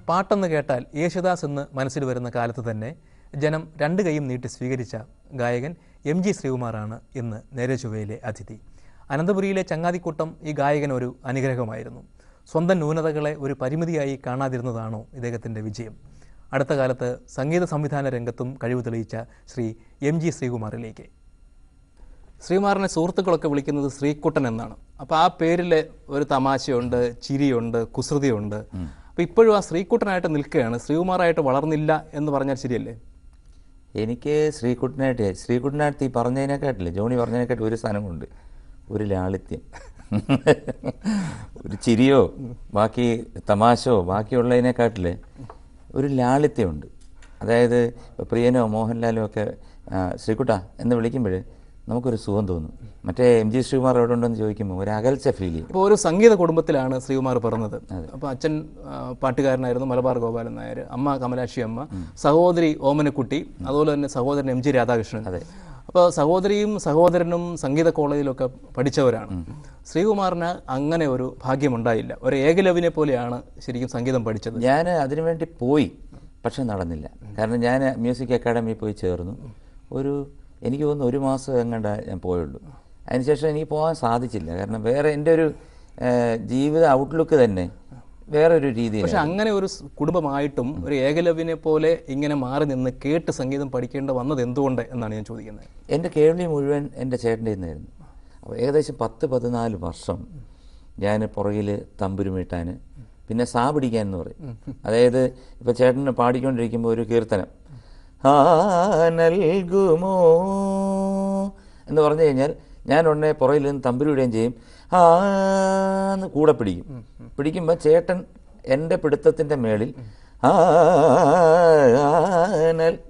പാട്ടെന്ന് കേട്ടാൽ യേശുദാസ് എന്ന് മനസ്സിൽ വരുന്ന കാലത്ത് തന്നെ ജനം രണ്ട് കൈയും നീട്ടി സ്വീകരിച്ച ഗായകൻ MG ശ്രീകുമാറാണ് ഇന്ന് നേരെ ചൊവ്വയിലെ അതിഥി. അനന്തപുരിയിലെ ചങ്ങാതിക്കൂട്ടം ഈ ഗായകൻ ഒരു അനുഗ്രഹമായിരുന്നു. സ്വന്തം ന്യൂനതകളെ ഒരു പരിമിതിയായി കാണാതിരുന്നതാണോ ഇദ്ദേഹത്തിൻ്റെ വിജയം? അടുത്ത കാലത്ത് സംഗീത സംവിധാന രംഗത്തും കഴിവ് തെളിയിച്ച ശ്രീ MG ശ്രീകുമാറിലേക്ക്. ശ്രീകുമാറിനെ സുഹൃത്തുക്കളൊക്കെ വിളിക്കുന്നത് ശ്രീക്കുട്ടൻ എന്നാണ്. അപ്പോൾ ആ പേരിൽ ഒരു തമാശയുണ്ട്, ചിരിയുണ്ട്, കുസൃതിയുണ്ട്. അപ്പോൾ ഇപ്പോഴും ആ ശ്രീക്കുട്ടനായിട്ട് നിൽക്കുകയാണ്, ശ്രീകുമാറായിട്ട് വളർന്നില്ല എന്ന് പറഞ്ഞാൽ ശരിയല്ലേ? എനിക്ക് ശ്രീകുട്ടനായിട്ട് ഈ പറഞ്ഞതിനെക്കാട്ടില്ലേ, ജോണി പറഞ്ഞതിനെക്കാട്ടിൽ ഒരു സാധനമുണ്ട്, ഒരു ലാളിത്യം. ഒരു ചിരിയോ ബാക്കി തമാശയോ ബാക്കിയുള്ളതിനെക്കാട്ടിൽ ഒരു ലാളിത്യമുണ്ട്. അതായത് ഇപ്പോൾ പ്രിയനോ മോഹൻലാലോ ഒക്കെ ശ്രീകുട്ട എന്ന് വിളിക്കുമ്പോൾ നമുക്കൊരു സുഖം തോന്നും. മറ്റേ MG ശ്രീകുമാർ എവിടെ ഉണ്ടെന്ന് ചോദിക്കുമ്പോൾ ഒരു അകൽച്ച ഫീൽ ചെയ്യും. ഇപ്പോൾ ഒരു സംഗീത കുടുംബത്തിലാണ് ശ്രീകുമാർ പിറന്നത്. അപ്പോൾ അച്ഛൻ പാട്ടുകാരനായിരുന്നു, മലബാർ ഗോപാലൻ നായർ, അമ്മ കമലാക്ഷി അമ്മ, സഹോദരി ഓമനക്കുട്ടി, അതുപോലെ തന്നെ സഹോദരൻ MG രാധാകൃഷ്ണൻ. അപ്പോൾ സഹോദരിയും സഹോദരനും സംഗീത കോളേജിലൊക്കെ പഠിച്ചവരാണ്. ശ്രീകുമാറിന് അങ്ങനെ ഒരു ഭാഗ്യമുണ്ടായില്ല. ഒരു ഏകലവ്യനെ പോലെയാണ് ശരിക്കും സംഗീതം പഠിച്ചത്. ഞാൻ അതിനുവേണ്ടി പോയി, പക്ഷെ നടന്നില്ല. കാരണം ഞാൻ മ്യൂസിക് അക്കാഡമിയിൽ പോയി ചേർന്നു. എനിക്ക് തോന്നുന്നു 1 മാസം എങ്ങാണ്ട് ഞാൻ പോയുള്ളൂ. അതിനുശേഷം എനിക്ക് പോകാൻ സാധിച്ചില്ല. കാരണം വേറെ എൻ്റെ ഒരു ജീവിത ഔട്ട്ലുക്ക് തന്നെ വേറൊരു രീതിയിൽ. പക്ഷെ അങ്ങനെ ഒരു കുടുംബമായിട്ടും ഒരു ഏകലവ്യനെ പോലെ ഇങ്ങനെ മാറി നിന്ന് കേട്ട് സംഗീതം പഠിക്കേണ്ട വന്നത് എന്തുകൊണ്ട് എന്നാണ് ഞാൻ ചോദിക്കുന്നത്. എൻ്റെ കേൾവി മുഴുവൻ എൻ്റെ ചേട്ടൻ്റെ നിന്നായിരുന്നു. അപ്പോൾ ഏകദേശം 10-14 വർഷം ഞാൻ പുറകിൽ തമ്പുരുമീട്ടാൻ, പിന്നെ സാ പിടിക്കാൻ എന്ന് പറയും. അതായത് ഇപ്പോൾ ചേട്ടന് പാടിക്കൊണ്ടിരിക്കുമ്പോൾ ഒരു കീർത്തനം നൽകുമോ എന്ന് പറഞ്ഞു കഴിഞ്ഞാൽ ഞാൻ ഉടനെ പുറകിൽ നിന്ന് തമ്പുരുവിടുകയും ചെയ്യും, എന്ന് കൂടെ പിടിക്കുമ്പോൾ ചേട്ടൻ എൻ്റെ പിടുത്തത്തിൻ്റെ മേളിൽ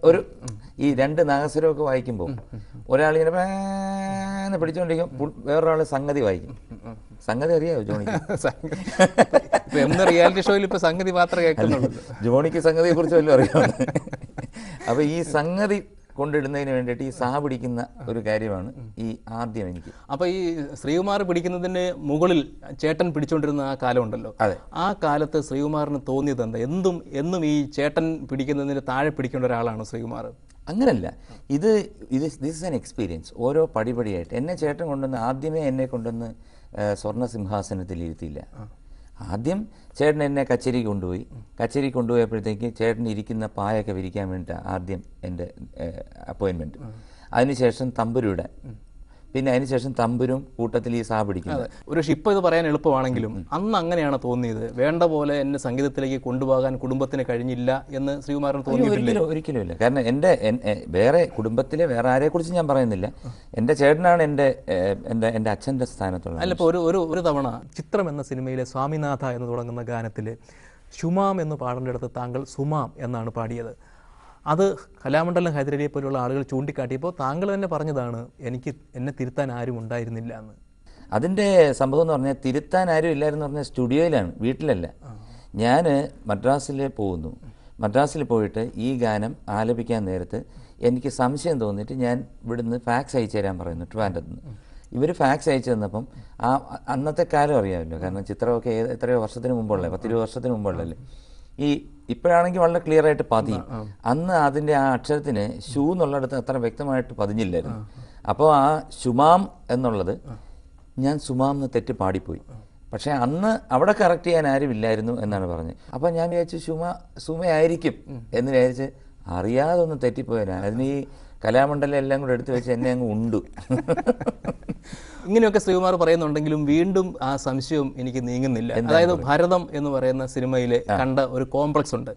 ഒരു ഈ 2 നാഗസ്വരമൊക്കെ വായിക്കുമ്പോൾ ഒരാളിങ്ങനെ എന്ന് പിടിച്ചുകൊണ്ടിരിക്കും, വേറൊരാൾ സംഗതി വായിക്കും. സംഗതി അറിയാമോ ജോണിക്ക്? റിയാലിറ്റി ഷോയിൽ ഇപ്പൊ സംഗതി മാത്രമേ കേൾക്കുന്നുള്ളൂ. ജോണിക്ക് സംഗതിയെ കുറിച്ച് വല്ലതും അറിയാമോ? അപ്പൊ ഈ സംഗതി കൊണ്ടിടുന്നതിന് വേണ്ടിയിട്ട് ഈ സാ പിടിക്കുന്ന ഒരു കാര്യമാണ് ഈ ആദ്യം എനിക്ക്. അപ്പൊ ഈ ശ്രീകുമാർ പിടിക്കുന്നതിന് മുകളിൽ ചേട്ടൻ പിടിച്ചുകൊണ്ടിരുന്ന ആ കാലം ഉണ്ടല്ലോ, ആ കാലത്ത് ശ്രീകുമാറിന് തോന്നിയത് എന്താ? എന്നും ഈ ചേട്ടൻ പിടിക്കുന്നതിന് താഴെ പിടിക്കേണ്ട ഒരാളാണ് ശ്രീകുമാർ? അങ്ങനല്ല, ദിസ് ഇസ് ആൻ എക്സ്പീരിയൻസ്. ഓരോ പടിപടിയായിട്ട് എന്നെ ചേട്ടൻ കൊണ്ടുവന്ന്, ആദ്യമേ എന്നെ കൊണ്ടുവന്ന് സ്വർണ്ണ സിംഹാസനത്തിൽ ഇരുത്തിയില്ല. ആദ്യം ചേട്ടൻ എന്നെ കച്ചേരി കൊണ്ടുപോയപ്പോഴത്തേക്ക് ചേട്ടൻ ഇരിക്കുന്ന പായൊക്കെ വിരിക്കാൻ വേണ്ടിയിട്ടാണ് ആദ്യം എൻ്റെ അപ്പോയിൻമെൻറ്റ്. അതിനുശേഷം തമ്പുരുടെ, പിന്നെ അതിനുശേഷം തമ്പുരും കൂട്ടത്തിൽ ഈ സാ പിടിക്കുന്നത്. ഒരു ഷിപ്പ് ഇത് പറയാൻ എളുപ്പമാണെങ്കിലും അന്ന് അങ്ങനെയാണ് തോന്നിയത്, വേണ്ട പോലെ എന്നെ സംഗീതത്തിലേക്ക് കൊണ്ടുപോകാൻ കുടുംബത്തിന് കഴിഞ്ഞില്ല എന്ന് ശ്രീകുമാറിന് തോന്നിയിട്ടില്ല? ഒരിക്കലും ഇല്ല. കാരണം വേറെ കുടുംബത്തിലെ വേറെ ആരെക്കുറിച്ച് ഞാൻ പറയുന്നില്ല. എൻ്റെ ചേട്ടനാണ് എൻ്റെ അച്ഛൻ്റെ സ്ഥാനത്തുള്ളത്. അല്ല, ഇപ്പോൾ ഒരു തവണ ചിത്രം എന്ന സിനിമയിലെ സ്വാമിനാഥ എന്ന് തുടങ്ങുന്ന ഗാനത്തിൽ ശുമാം എന്ന് പാടേണ്ടിടത്ത് താങ്കൾ സുമാം എന്നാണ് പാടിയത്. അത് കലാമണ്ഡലം ഹൈദരലിയെ പോലുള്ള ആളുകൾ ചൂണ്ടിക്കാട്ടിയപ്പോൾ താങ്കൾ തന്നെ പറഞ്ഞതാണ്, എന്നെ തിരുത്താൻ ആരും ഉണ്ടായിരുന്നില്ല എന്ന്. അതിൻ്റെ സംഭവം എന്ന് പറഞ്ഞാൽ തിരുത്താൻ ആരും ഇല്ലായിരുന്നു പറഞ്ഞാൽ സ്റ്റുഡിയോയിലാണ്, വീട്ടിലല്ല. ഞാൻ മദ്രാസിൽ പോകുന്നു. മദ്രാസിൽ പോയിട്ട് ഈ ഗാനം ആലപിക്കാൻ നേരത്ത് എനിക്ക് സംശയം തോന്നിയിട്ട് ഞാൻ ഇവിടുന്ന് ഫാക്സ് അയച്ചു തരാൻ പറയുന്നു, ട്രിവാൻഡ്രത്ത് നിന്ന്. ഇവർ ഫാക്സ് അയച്ചു തന്നപ്പം അന്നത്തെ കാലം അറിയാമല്ലോ, കാരണം ചിത്രമൊക്കെ എത്രയോ വർഷത്തിന് മുമ്പുള്ള, 10-20 വർഷത്തിന് മുമ്പുള്ളല്ലേ. ഇപ്പോഴാണെങ്കിൽ വളരെ ക്ലിയർ ആയിട്ട് പതിയും. അന്ന് അതിൻ്റെ ആ അക്ഷരത്തിന് ഷൂ എന്നുള്ളിടത്ത് അത്ര വ്യക്തമായിട്ട് പതിഞ്ഞില്ലായിരുന്നു. അപ്പോൾ ആ ശുമാം എന്നുള്ളത് ഞാൻ സുമാം എന്ന് തെറ്റ് പാടിപ്പോയി. പക്ഷേ അന്ന് അവിടെ കറക്റ്റ് ചെയ്യാൻ ആരും ഇല്ലായിരുന്നു എന്നാണ് പറഞ്ഞത്. അപ്പോൾ ഞാൻ വിചാരിച്ചു സുമയായിരിക്കും എന്ന് വിചാരിച്ച് അറിയാതെ ഒന്ന് തെറ്റിപ്പോയാൽ അതിന് ഈ കലാമണ്ഡലം എല്ലാം കൂടെ എടുത്തു വെച്ച് എന്നെ അങ്ങ് ഉണ്ടു. ഇങ്ങനെയൊക്കെ ശ്രീകുമാർ പറയുന്നുണ്ടെങ്കിലും വീണ്ടും ആ സംശയം എനിക്ക് നീങ്ങുന്നില്ല. അതായത് ഭരതം എന്ന് പറയുന്ന സിനിമയിൽ കണ്ട ഒരു കോംപ്ലക്സ് ഉണ്ട്.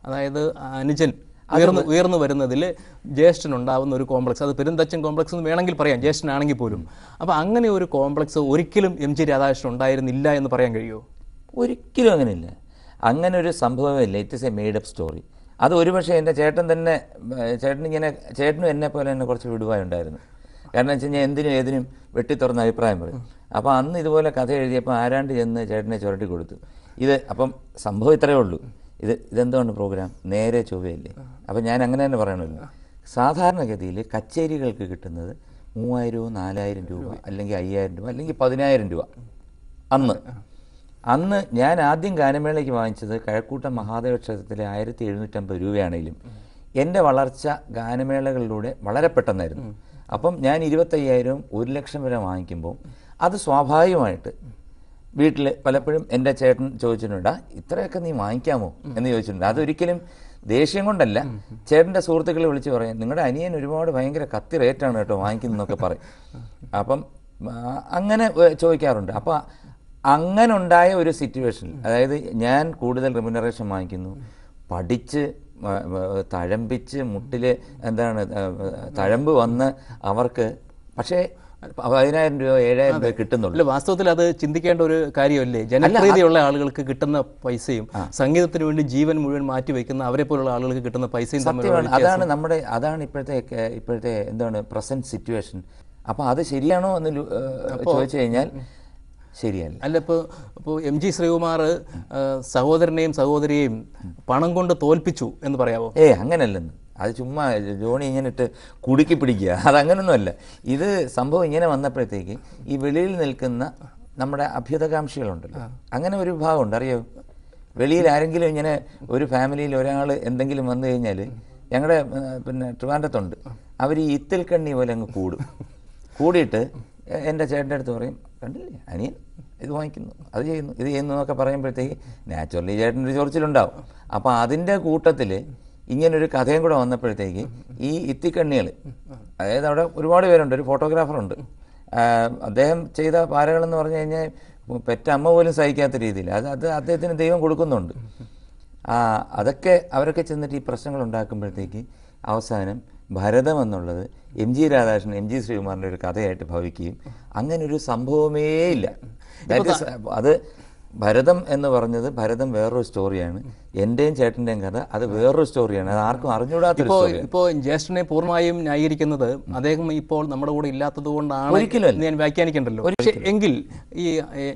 അതായത് അനുജൻ ഉയർന്നു വരുന്നതിൽ ജ്യേഷ്ഠനുണ്ടാവുന്ന ഒരു കോംപ്ലക്സ്, അത് പെരുന്തച്ചൻ കോംപ്ലക്സ് എന്ന് വേണമെങ്കിൽ പറയാം, ജ്യേഷ്ഠനാണെങ്കിൽ പോലും. അപ്പോൾ അങ്ങനെ ഒരു കോംപ്ലക്സ് ഒരിക്കലും MG രാധാകൃഷ്ണൻ ഉണ്ടായിരുന്നില്ല എന്ന് പറയാൻ കഴിയുമോ? ഒരിക്കലും അങ്ങനെയില്ല. അങ്ങനെ ഒരു സംഭവമില്ല. It is a made up story. അത് ഒരുപക്ഷെ എൻ്റെ ചേട്ടനും എന്നെ പോലെ തന്നെ കുറച്ച് വിടുവായുണ്ടായിരുന്നു. കാരണം വെച്ച് കഴിഞ്ഞാൽ എന്തിനും ഏതിനും വെട്ടിത്തുറന്ന അഭിപ്രായം പറയും. അപ്പോൾ അന്ന് ഇതുപോലെ കഥ എഴുതിയപ്പോൾ ആരാണ്ട് ചെന്ന് ചേട്ടനെ ചുരട്ടി കൊടുത്തു. സംഭവം ഇത്രയേ ഉള്ളൂ, ഇതെന്താണ് പ്രോഗ്രാം, നേരെ ചൊവ്വയല്ലേ. അപ്പോൾ ഞാൻ അങ്ങനെ തന്നെ പറയണമല്ലോ. സാധാരണഗതിയിൽ കച്ചേരികൾക്ക് കിട്ടുന്നത് 3000-4000 രൂപ, അല്ലെങ്കിൽ 5000 രൂപ, അല്ലെങ്കിൽ 10000 രൂപ. അന്ന് ഞാൻ ആദ്യം ഗാനമേളയ്ക്ക് വാങ്ങിച്ചത് കഴക്കൂട്ടം മഹാദേവ ക്ഷേത്രത്തിലെ 1750 രൂപയാണെങ്കിലും എൻ്റെ വളർച്ച ഗാനമേളകളിലൂടെ വളരെ പെട്ടെന്നായിരുന്നു. അപ്പം ഞാൻ 25,000 1 ലക്ഷം വരെ വാങ്ങിക്കുമ്പോൾ അത് സ്വാഭാവികമായിട്ട് വീട്ടിൽ പലപ്പോഴും എൻ്റെ ചേട്ടൻ ചോദിച്ചിട്ടുണ്ട്, ഇത്രയൊക്കെ നീ വാങ്ങിക്കാമോ എന്ന് ചോദിച്ചിട്ടുണ്ട്. അതൊരിക്കലും ദേഷ്യം കൊണ്ടല്ല, ചേട്ടൻ്റെ സുഹൃത്തുക്കളെ വിളിച്ച് പറയും, നിങ്ങളുടെ അനിയൻ ഒരുപാട് ഭയങ്കര കത്തി റേറ്റാണ് കേട്ടോ വാങ്ങിക്കുന്നതെന്നൊക്കെ പറയും. അപ്പം അങ്ങനെ ചോദിക്കാറുണ്ട്. അപ്പോൾ അങ്ങനെ ഉണ്ടായ ഒരു സിറ്റുവേഷനിൽ, അതായത് ഞാൻ കൂടുതൽ റിമ്യൂണറേഷൻ വാങ്ങിക്കുന്നു, പഠിച്ച് തഴമ്പിച്ച് മുട്ടിൽ തഴമ്പ് വന്ന് അവർക്ക് പക്ഷേ 10,000 രൂപ 7,000 രൂപ കിട്ടുന്നുള്ളൂ. വാസ്തവത്തിൽ അത് ചിന്തിക്കേണ്ട ഒരു കാര്യമല്ലേ? ജനപ്രീതിയുള്ള ആളുകൾക്ക് കിട്ടുന്ന പൈസയും സംഗീതത്തിന് വേണ്ടി ജീവൻ മുഴുവൻ മാറ്റി വയ്ക്കുന്ന അവരെ പോലുള്ള ആളുകൾക്ക് കിട്ടുന്ന പൈസയും സത്യമാണ്. അതാണ് ഇപ്പോഴത്തെ എന്താണ് പ്രസന്റ് സിറ്റുവേഷൻ. അപ്പോൾ അത് ശരിയാണോ എന്ന് ചോദിച്ചു കഴിഞ്ഞാൽ ശരിയല്ല. അല്ല, ഇപ്പോൾ MG ശ്രീകുമാർ സഹോദരനെയും സഹോദരിയെയും പണം കൊണ്ട് തോൽപ്പിച്ചു എന്ന് പറയാമോ? അങ്ങനല്ലെന്ന്. അത് ചുമ്മാ ജോണി ഇങ്ങനെ ഇട്ട് കുടുക്കി പിടിക്കുക, അതങ്ങനൊന്നുമല്ല. ഇത് സംഭവം ഇങ്ങനെ വന്നപ്പോഴത്തേക്ക് ഈ വെളിയിൽ നിൽക്കുന്ന നമ്മുടെ അഭ്യുതകാംക്ഷികളുണ്ടല്ലോ, അങ്ങനെ ഒരു വിഭാഗമുണ്ട്, അറിയോ? വെളിയിൽ ആരെങ്കിലും ഇങ്ങനെ ഒരു ഫാമിലിയിൽ ഒരാൾ എന്തെങ്കിലും വന്നു കഴിഞ്ഞാൽ, ഞങ്ങളുടെ ട്രിവാൻഡ്രത്തുണ്ട്, അവർ ഈ ഇത്തിൽ കണ്ണി പോലെ അങ്ങ് കൂടിയിട്ട് എൻ്റെ ചേട്ടൻ്റെ അടുത്ത് പറയും, കണ്ടില്ലേ അനിയൻ ഇത് വാങ്ങിക്കുന്നു, അത് ചെയ്യുന്നു, ഇത് ചെയ്യുന്നു എന്നൊക്കെ പറയുമ്പോഴത്തേക്ക് നാച്ചുറലി ചേട്ടനൊരു ചൊറിച്ചിലുണ്ടാവും. അപ്പോൾ അതിൻ്റെ കൂട്ടത്തിൽ ഇങ്ങനൊരു കഥയും കൂടെ വന്നപ്പോഴത്തേക്ക് ഈ ഇത്തിക്കണ്ണികൾ, അതായത് അവിടെ ഒരുപാട് പേരുണ്ട്, ഒരു ഫോട്ടോഗ്രാഫറുണ്ട്, അദ്ദേഹം ചെയ്ത പാരകളെന്ന് പറഞ്ഞു കഴിഞ്ഞാൽ പെറ്റ അമ്മ പോലും സഹിക്കാത്ത രീതിയിൽ അത് അദ്ദേഹത്തിന് ദൈവം കൊടുക്കുന്നുണ്ട്. അതൊക്കെ അവരൊക്കെ ചെന്നിട്ട് ഈ പ്രശ്നങ്ങൾ ഉണ്ടാക്കുമ്പോഴത്തേക്ക് അവസാനം ഭരതം എന്നുള്ളത് MG രാധാകൃഷ്ണൻ MG ശ്രീകുമാറിൻ്റെ ഒരു കഥയായിട്ട് ഭവിക്കുകയും അങ്ങനെ ഒരു സംഭവമേ ഇല്ല. അത് ഭരതം എന്ന് പറഞ്ഞത് ഭരതം വേറൊരു സ്റ്റോറിയാണ്, എൻ്റെയും ചേട്ടൻ്റെയും കഥ അത് വേറൊരു സ്റ്റോറിയാണ്, അത് ആർക്കും അറിഞ്ഞുകൂടാത്ത. ഇപ്പോൾ ജ്യേഷ്ഠനെ പൂർണ്ണമായും ന്യായീകരിക്കുന്നത് അദ്ദേഹം ഇപ്പോൾ നമ്മുടെ കൂടെ ഇല്ലാത്തത് കൊണ്ടാണ് ഒരിക്കലും ഞാൻ വ്യാഖ്യാനിക്കണ്ടല്ലോ. പക്ഷേ എങ്കിൽ ഈ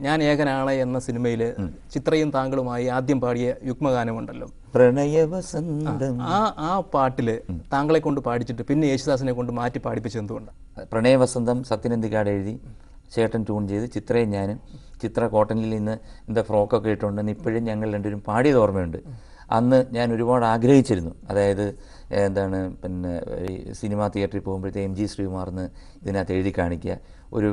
ഞാൻ ഏകനാണ് എന്ന സിനിമയിൽ ചിത്രയും താങ്കളുമായി ആദ്യം പാടിയ യുഗ്മഗാനമുണ്ടല്ലോ, പ്രണയവസന്തം, ആ പാട്ടില് താങ്കളെ കൊണ്ട് പാടിച്ചിട്ട് പിന്നെ യേശുദാസിനെ കൊണ്ട് മാറ്റി പാടിപ്പിച്ചത് എന്തുകൊണ്ടാണ്? പ്രണയവസന്തം സത്യനന്ദിക്കാട് എഴുതി ചേട്ടൻ ട്യൂൺ ചെയ്ത് ചിത്രയും ഞാനും, ചിത്ര കോട്ടണിൽ നിന്ന് എന്താ ഫ്രോക്കൊക്കെ ഇട്ടുണ്ടെന്ന് ഇപ്പോഴും ഞങ്ങൾ രണ്ടുപേരും പാടിയത് ഓർമ്മയുണ്ട്. അന്ന് ഞാൻ ഒരുപാട് ആഗ്രഹിച്ചിരുന്നു, അതായത് എന്താണ് ഈ സിനിമാ തിയേറ്ററിൽ പോകുമ്പോഴത്തെ MG ശ്രീകുമാറിന് ഇതിനകത്ത് എഴുതി കാണിക്കുക, ഒരു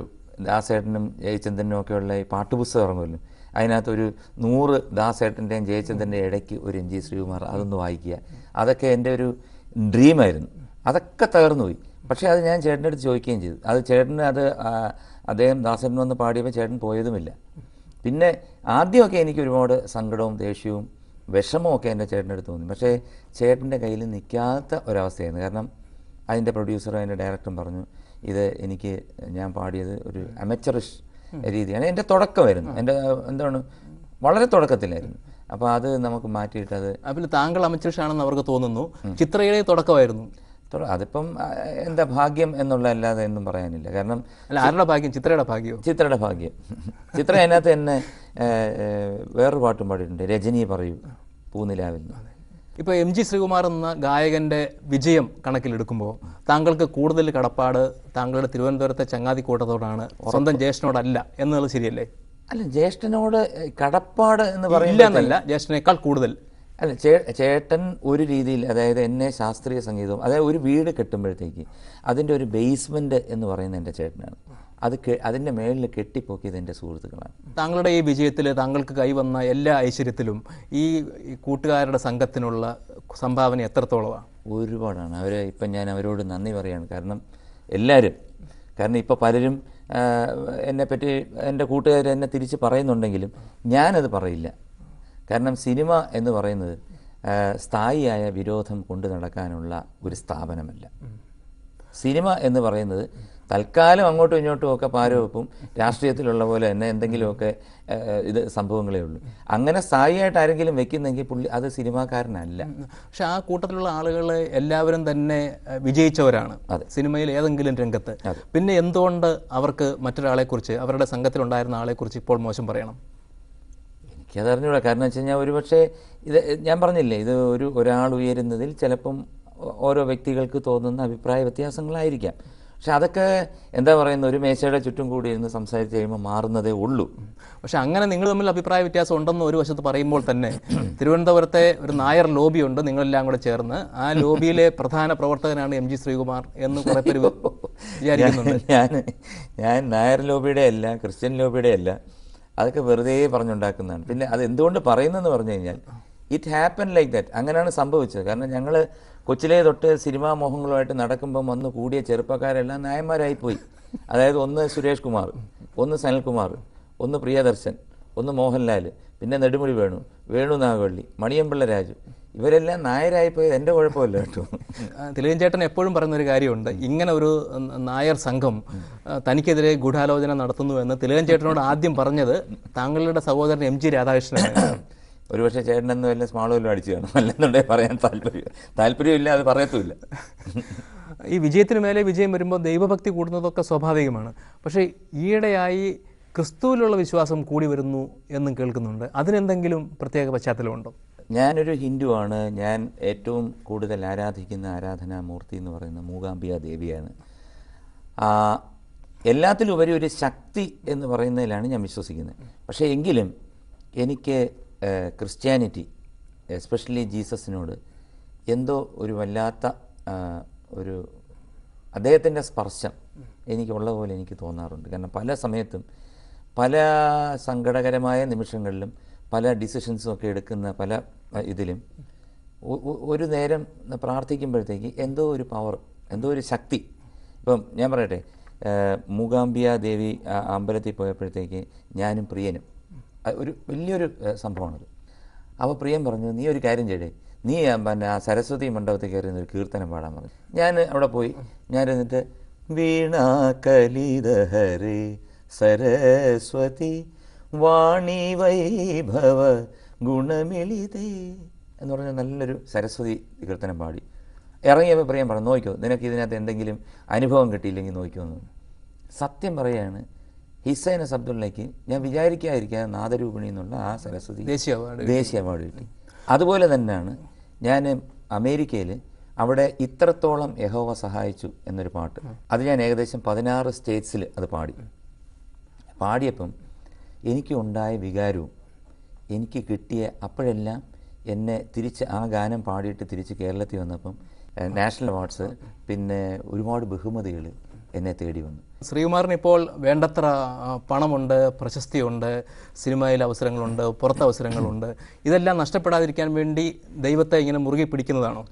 ദാസേട്ടനും ജയചന്ദ്രനും ഒക്കെയുള്ള ഈ പാട്ടുപുസ്തകം ഇറങ്ങുമല്ലോ, അതിനകത്തൊരു 100 ദാസേട്ടൻ്റെയും ജയചന്ദ്രൻ്റെ ഇടയ്ക്ക് ഒരു MG ശ്രീകുമാർ, അതൊന്ന് വായിക്കുക, അതൊക്കെ എൻ്റെ ഒരു ഡ്രീമായിരുന്നു. അതൊക്കെ തകർന്നു പോയി. പക്ഷേ അത് ഞാൻ ചേട്ടൻ്റെ അടുത്ത് ചോദിക്കുകയും ചെയ്തു. അത് ചേട്ടന് അദ്ദേഹം ദാസേട്ടൻ വന്ന് പാടിയപ്പോൾ ചേട്ടൻ പോയതുമില്ല. പിന്നെ ആദ്യമൊക്കെ എനിക്ക് ഒരുപാട് സങ്കടവും ദേഷ്യവും വിഷമവും ഒക്കെ എൻ്റെ ചേട്ടൻ്റെ അടുത്ത് തോന്നി. പക്ഷേ ചേട്ടൻ്റെ കയ്യിൽ നിൽക്കാത്ത ഒരവസ്ഥയായിരുന്നു. കാരണം അതിൻ്റെ പ്രൊഡ്യൂസറും അതിൻ്റെ ഡയറക്ടറും പറഞ്ഞു, ഇത് ഞാൻ പാടിയത് ഒരു അമച്ചറിഷ് രീതിയാണ്, എൻ്റെ തുടക്കമായിരുന്നു, എൻ്റെ എന്താണ് വളരെ തുടക്കത്തിലായിരുന്നു. അപ്പോൾ അത് നമുക്ക് മാറ്റിയിട്ട് അതിൽ താങ്കൾ അമച്ചറിഷ് ആണെന്ന് അവർക്ക് തോന്നുന്നു, ചിത്രയുടെ തുടക്കമായിരുന്നു. അതിപ്പം എന്താ ഭാഗ്യം എന്നുള്ള അല്ലാതെ ഒന്നും പറയാനില്ല. കാരണം ആരുടെ ഭാഗ്യം? ചിത്രയുടെ ഭാഗ്യം. ചിത്രയുടെ ഭാഗ്യം. ചിത്ര അതിനകത്ത് തന്നെ വേറൊരു പാട്ടും പാടിയിട്ടുണ്ട്, രജനി പറയൂ പൂനിലാവിൽ. ഇപ്പോൾ MG ശ്രീകുമാർ എന്ന ഗായകൻ്റെ വിജയം കണക്കിലെടുക്കുമ്പോൾ താങ്കൾക്ക് കൂടുതൽ കടപ്പാട് താങ്കളുടെ തിരുവനന്തപുരത്തെ ചങ്ങാതിക്കൂട്ടത്തോടാണ്, സ്വന്തം ജ്യേഷ്ഠനോടല്ല എന്നുള്ളത് ശരിയല്ലേ? അല്ല, ജ്യേഷ്ഠനോട് കടപ്പാട് എന്ന് പറയുന്നില്ല, ജ്യേഷ്ഠനേക്കാൾ കൂടുതൽ. അല്ല, ചേട്ടൻ ഒരു രീതിയിൽ, അതായത് എന്നെ ശാസ്ത്രീയ സംഗീതവും, അതായത് ഒരു വീട് കെട്ടുമ്പോഴത്തേക്ക് അതിൻ്റെ ഒരു ബേസ്മെൻറ്റ് എന്ന് പറയുന്നത് എൻ്റെ ചേട്ടനാണ്. അതിൻ്റെ മേളിൽ കെട്ടിപ്പൊക്കിയത് എൻ്റെ സുഹൃത്തുക്കളാണ്. താങ്കളുടെ ഈ വിജയത്തിൽ താങ്കൾക്ക് കൈവന്ന എല്ലാ ഐശ്വര്യത്തിലും ഈ കൂട്ടുകാരുടെ സംഘത്തിനുള്ള സംഭാവന എത്രത്തോളമാണ്? ഒരുപാടാണ്. ഇപ്പം ഞാൻ അവരോട് നന്ദി പറയാണ്. കാരണം ഇപ്പോൾ പലരും എന്നെപ്പറ്റി, എൻ്റെ കൂട്ടുകാർ എന്നെ തിരിച്ച് പറയുന്നുണ്ടെങ്കിലും ഞാനത് പറയില്ല. കാരണം സിനിമ എന്ന് പറയുന്നത് സ്ഥായിയായ വിരോധം കൊണ്ട് നടക്കാനുള്ള ഒരു സ്ഥാപനമല്ല. സിനിമ എന്ന് പറയുന്നത് തൽക്കാലം അങ്ങോട്ടും ഇങ്ങോട്ടും ഒക്കെ പാരവെപ്പും രാഷ്ട്രീയത്തിലുള്ള പോലെ തന്നെ എന്തെങ്കിലുമൊക്കെ സംഭവങ്ങളേ ഉള്ളൂ. അങ്ങനെ സ്ഥായിയായിട്ട് ആരെങ്കിലും വെക്കുന്നെങ്കിൽ പുള്ളി അത് സിനിമാക്കാരനല്ല. പക്ഷെ ആ കൂട്ടത്തിലുള്ള ആളുകൾ എല്ലാവരും തന്നെ വിജയിച്ചവരാണ് സിനിമയിൽ ഏതെങ്കിലും രംഗത്ത്. പിന്നെ എന്തുകൊണ്ട് അവർക്ക് മറ്റൊരാളെക്കുറിച്ച്, അവരുടെ സംഘത്തിലുണ്ടായിരുന്ന ആളെക്കുറിച്ച് ഇപ്പോൾ മോശം പറയണം? എനിക്കതറിഞ്ഞൂടാ. കാരണം വെച്ച് കഴിഞ്ഞാൽ ഒരു പക്ഷേ ഇത് ഞാൻ പറഞ്ഞില്ലേ, ഇത് ഒരാൾ ഉയരുന്നതിൽ ചിലപ്പം ഓരോ വ്യക്തികൾക്ക് തോന്നുന്ന അഭിപ്രായ വ്യത്യാസങ്ങളായിരിക്കാം. പക്ഷെ അതൊക്കെ എന്താ പറയുന്ന, ഒരു മേശയുടെ ചുറ്റും കൂടി ഇരുന്ന് സംസാരിച്ച് കഴിയുമ്പോൾ മാറുന്നതേ ഉള്ളൂ. പക്ഷെ അങ്ങനെ നിങ്ങൾ തമ്മിൽ അഭിപ്രായ വ്യത്യാസം ഉണ്ടെന്ന് ഒരു വശത്ത് പറയുമ്പോൾ തന്നെ തിരുവനന്തപുരത്തെ ഒരു നായർ ലോബിയുണ്ട് നിങ്ങളെല്ലാം കൂടെ ചേർന്ന്. ആ ലോബിയിലെ പ്രധാന പ്രവർത്തകനാണ് എം ജി ശ്രീകുമാർ എന്ന് കുറെ പേര് വിചാരിക്കുന്നുണ്ട്. ഞാൻ നായർ ലോബിയുടെ അല്ല, ക്രിസ്ത്യൻ ലോബിയുടെ അല്ല, അതൊക്കെ വെറുതെ പറഞ്ഞുണ്ടാക്കുന്നതാണ്. പിന്നെ അത് എന്തുകൊണ്ട് പറയുന്നതെന്ന് പറഞ്ഞു കഴിഞ്ഞാൽ ഇറ്റ് ഹാപ്പൻ ലൈക്ക് ദാറ്റ്. അങ്ങനെയാണ് സംഭവിച്ചത്. കാരണം ഞങ്ങൾ കൊച്ചിലേ തൊട്ട് സിനിമാ മോഹങ്ങളുമായിട്ട് നടക്കുമ്പം വന്ന് കൂടിയ ചെറുപ്പക്കാരെല്ലാം നായന്മാരായിപ്പോയി. അതായത് ഒന്ന് സുരേഷ് കുമാർ, ഒന്ന് സനൽകുമാർ, ഒന്ന് പ്രിയദർശൻ, ഒന്ന് മോഹൻലാൽ, പിന്നെ നെടുമുടി വേണു നാഗവള്ളി, മണിയമ്പിള്ള രാജു, ഇവരെല്ലാം നായരായിപ്പോയത് എൻ്റെ കുഴപ്പമില്ല കേട്ടോ. തിലകൻ ചേട്ടൻ എപ്പോഴും പറയുന്നൊരു കാര്യമുണ്ട്, ഇങ്ങനെ ഒരു നായർ സംഘം തനിക്കെതിരെ ഗൂഢാലോചന നടത്തുന്നു എന്ന് തിലകൻ ചേട്ടനോട് ആദ്യം പറഞ്ഞത് താങ്കളുടെ സഹോദരൻ എം ജി രാധാകൃഷ്ണനാണ്. ഒരുപക്ഷെ ചേട്ടനെന്ന് വല്ല സ്മാൾ വല്ലതും അടിച്ചു കാണും, അല്ലെന്നുണ്ടെങ്കിൽ പറയാൻ താല്പര്യമില്ല, അത് പറയത്തുമില്ല. ഈ വിജയത്തിന് മേലെ വിജയം വരുമ്പോൾ ദൈവഭക്തി കൂടുന്നതൊക്കെ സ്വാഭാവികമാണ്. പക്ഷേ ഈയിടെയായി ക്രിസ്തുവിലുള്ള വിശ്വാസം കൂടി വരുന്നു എന്നും കേൾക്കുന്നുണ്ട്. അതിനെന്തെങ്കിലും പ്രത്യേക പശ്ചാത്തലമുണ്ടോ? ഞാനൊരു ഹിന്ദുവാണ്. ഞാൻ ഏറ്റവും കൂടുതൽ ആരാധിക്കുന്ന ആരാധനാമൂർത്തി എന്ന് പറയുന്ന മൂകാംബിക ദേവിയാണ്. എല്ലാത്തിലും ഉപരി ഒരു ശക്തി എന്ന് പറയുന്നതിലാണ് ഞാൻ വിശ്വസിക്കുന്നത്. പക്ഷേ എങ്കിലും എനിക്ക് ക്രിസ്ത്യാനിറ്റി, എസ്പെഷ്യലി ജീസസിനോട് എന്തോ ഒരു വല്ലാത്ത ഒരു അദ്ദേഹത്തിൻ്റെ സ്പർശം എനിക്കുള്ള പോലെ എനിക്ക് തോന്നാറുണ്ട്. കാരണം പല സമയത്തും പല സങ്കടകരമായ നിമിഷങ്ങളിലും പല ഡിസിഷൻസും ഒക്കെ എടുക്കുന്ന പല ഇതിലും ഒരു നേരം പ്രാർത്ഥിക്കുമ്പോഴത്തേക്ക് എന്തോ ഒരു പവർ, എന്തോ ഒരു ശക്തി. ഇപ്പം ഞാൻ പറയട്ടെ, മൂകാംബിക ദേവി അമ്പലത്തിൽ പോയപ്പോഴത്തേക്ക് ഞാനും പ്രിയനും ഒരു വലിയൊരു സംഭവമാണത്. അപ്പോൾ പ്രിയൻ പറഞ്ഞു, നീ ഒരു കാര്യം ചെയ്യേ, നീ പിന്നെ ആ സരസ്വതി മണ്ഡപത്തിൽ കയറി ഒരു കീർത്തനം പാടാൻ പറഞ്ഞു. ഞാൻ അവിടെ പോയി, ഞാൻ എന്നിട്ട് വീണാ കലിതഹരേ സരസ്വതി വാണി വൈഭവ ഗുണമിളിതേ എന്ന് പറഞ്ഞ നല്ലൊരു സരസ്വതി കീർത്തനം പാടി ഇറങ്ങിയപ്പോൾ പ്രിയം പറഞ്ഞു, നോക്കിക്കോ, നിനക്ക് ഇതിനകത്ത് എന്തെങ്കിലും അനുഭവം കിട്ടിയില്ലെങ്കിൽ നോക്കിക്കോ എന്ന്. സത്യം പറയുകയാണ്, ഹിസൈനസ് അബ്ദുള്ളയ്ക്ക് ഞാൻ വിചാരിക്കാതിരിക്കാതെ നാദരൂപിണി എന്നുള്ള ആ സരസ്വതി ദേശീയ അവാർഡ് കിട്ടി. അതുപോലെ തന്നെയാണ് ഞാൻ അമേരിക്കയിൽ അവിടെ ഇത്രത്തോളം യഹോവ സഹായിച്ചു എന്നൊരു പാട്ട്, അത് ഞാൻ ഏകദേശം 16 സ്റ്റേറ്റ്സിൽ അത് പാടിയപ്പം എനിക്ക് ഉണ്ടായ വികാരവും എനിക്ക് കിട്ടിയ അപ്പോഴെല്ലാം എന്നെ തിരിച്ച് ആ ഗാനം പാടിയിട്ട് തിരിച്ച് കേരളത്തിൽ വന്നപ്പം നാഷണൽ അവാർഡ്സ്, പിന്നെ ഒരുപാട് ബഹുമതികൾ എന്നെ തേടി വന്നു. ശ്രീകുമാറിന് ഇപ്പോൾ വേണ്ടത്ര പണമുണ്ട്, പ്രശസ്തിയുണ്ട്, സിനിമയിൽ അവസരങ്ങളുണ്ട്, പുറത്ത് അവസരങ്ങളുണ്ട്. ഇതെല്ലാം നഷ്ടപ്പെടാതിരിക്കാൻ വേണ്ടി ദൈവത്തെ ഇങ്ങനെ മുറുകെ പിടിക്കുന്നതാണോ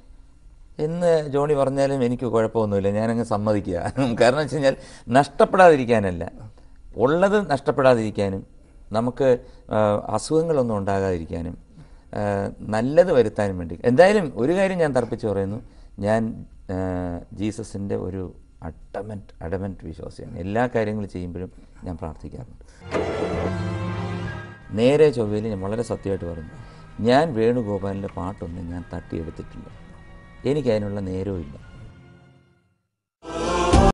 എന്ന് ജോണി പറഞ്ഞാലും എനിക്ക് കുഴപ്പമൊന്നുമില്ല, ഞാനങ്ങ് സമ്മതിക്കുക. കാരണം വെച്ച് കഴിഞ്ഞാൽ നഷ്ടപ്പെടാതിരിക്കാനല്ല, ഉള്ളത് നഷ്ടപ്പെടാതിരിക്കാനും നമുക്ക് അസുഖങ്ങളൊന്നും ഉണ്ടാകാതിരിക്കാനും നല്ലത് വരുത്താനും വേണ്ടി. എന്തായാലും ഒരു കാര്യം ഞാൻ തർപ്പിച്ച് പറയുന്നു, ഞാൻ ജീസസിൻ്റെ ഒരു അഡമൻറ്റ് വിശ്വാസിയാണ്. എല്ലാ കാര്യങ്ങളും ചെയ്യുമ്പോഴും ഞാൻ പ്രാർത്ഥിക്കാറുണ്ട്. നേരെ ചൊവ്വയിൽ ഞാൻ വളരെ സത്യമായിട്ട് പറഞ്ഞു, ഞാൻ വേണുഗോപാലിൻ്റെ പാട്ടൊന്നും ഞാൻ തട്ടിയെടുത്തിട്ടില്ല. എനിക്കതിനുള്ള നേരവും ഇല്ല.